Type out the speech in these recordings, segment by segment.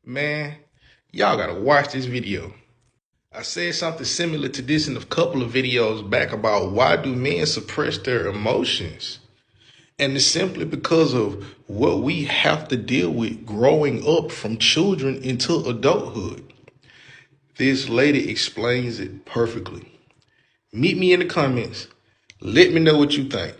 Man, y'all gotta watch this video. I said something similar to this in a couple of videos back about why do men suppress their emotions? And it's simply because of what we have to deal with growing up from children into adulthood. This lady explains it perfectly. Meet me in the comments. Let me know what you think.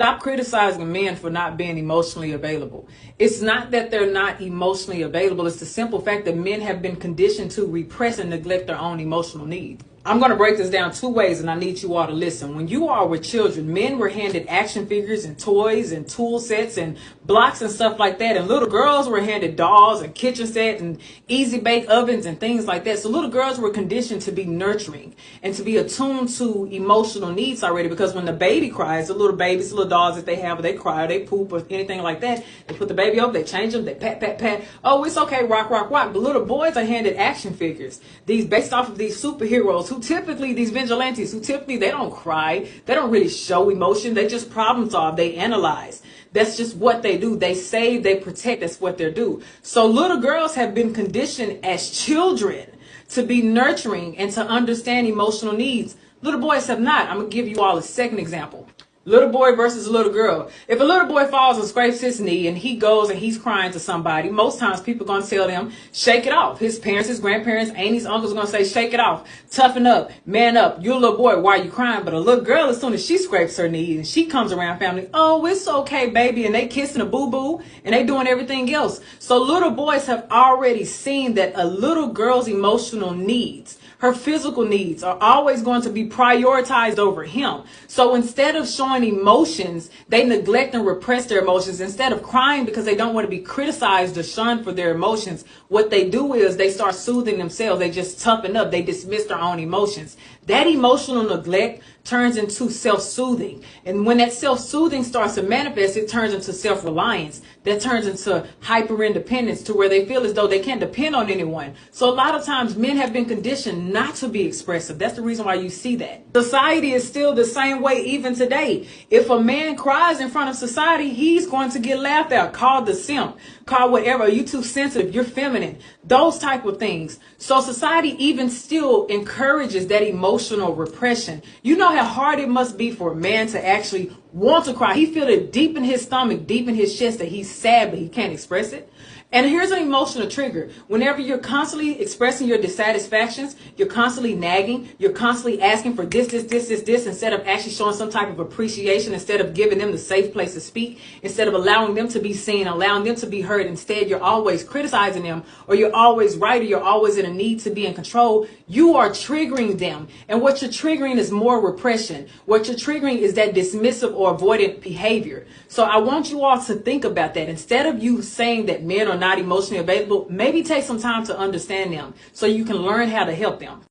Stop criticizing men for not being emotionally available. It's not that they're not emotionally available. It's the simple fact that men have been conditioned to repress and neglect their own emotional needs. I'm going to break this down two ways, and I need you all to listen. When you all were children, men were handed action figures and toys and tool sets and blocks and stuff like that. And little girls were handed dolls and kitchen sets and easy bake ovens and things like that. So little girls were conditioned to be nurturing and to be attuned to emotional needs already, because when the baby cries, the little babies, the little dolls that they have, they cry or they poop or anything like that, they put the baby up, they change them, they pat, pat, pat. Oh, it's okay, rock, rock, rock. But little boys are handed action figures. These based off of these superheroes who typically, these vigilantes who typically, they don't cry. They don't really show emotion. They just problem solve. They analyze. That's just what they do. They save, they protect. That's what they do. So little girls have been conditioned as children to be nurturing and to understand emotional needs. Little boys have not. I'm going to give you all a second example. Little boy versus a little girl. If a little boy falls and scrapes his knee and he goes and he's crying to somebody, most times people are going to tell them, shake it off. His parents, his grandparents, aunties, uncles are going to say, shake it off. Toughen up. Man up. You're a little boy. Why are you crying? But a little girl, as soon as she scrapes her knee and she comes around family, oh, it's okay, baby. And they kissing a boo-boo and they doing everything else. So little boys have already seen that a little girl's emotional needs, her physical needs, are always going to be prioritized over him. So instead of showing emotions, they neglect and repress their emotions. Instead of crying because they don't want to be criticized or shunned for their emotions, what they do is they start soothing themselves. They just toughen up. They dismiss their own emotions. That emotional neglect turns into self-soothing. And when that self-soothing starts to manifest, it turns into self-reliance. That turns into hyper-independence, to where they feel as though they can't depend on anyone. So a lot of times men have been conditioned not to be expressive. That's the reason why you see that. Society is still the same way even today. If a man cries in front of society, he's going to get laughed at, called the simp, called whatever. You too sensitive, you're feminine, those type of things. So society even still encourages that emotional repression. You know how hard it must be for a man to actually want to cry. He feels it deep in his stomach, deep in his chest, that he's sad, but he can't express it. And here's an emotional trigger. Whenever you're constantly expressing your dissatisfactions, you're constantly nagging, you're constantly asking for this, instead of actually showing some type of appreciation, instead of giving them the safe place to speak, instead of allowing them to be seen, allowing them to be heard. Instead, you're always criticizing them, or you're always right, or you're always in a need to be in control. You are triggering them. And what you're triggering is more repression. What you're triggering is that dismissive or avoidant behavior. So I want you all to think about that. Instead of you saying that men are not emotionally available, maybe take some time to understand them so you can learn how to help them.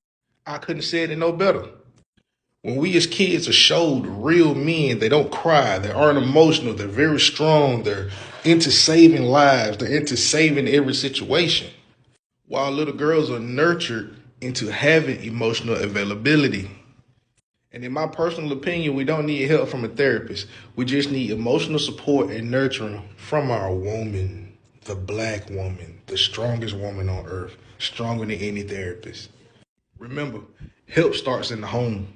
I couldn't say it no better. When we as kids are showed real men, they don't cry, they aren't emotional, they're very strong, they're into saving lives, they're into saving every situation. While little girls are nurtured into having emotional availability. And in my personal opinion, we don't need help from a therapist. We just need emotional support and nurturing from our woman, the black woman, the strongest woman on earth, stronger than any therapist. Remember, help starts in the home.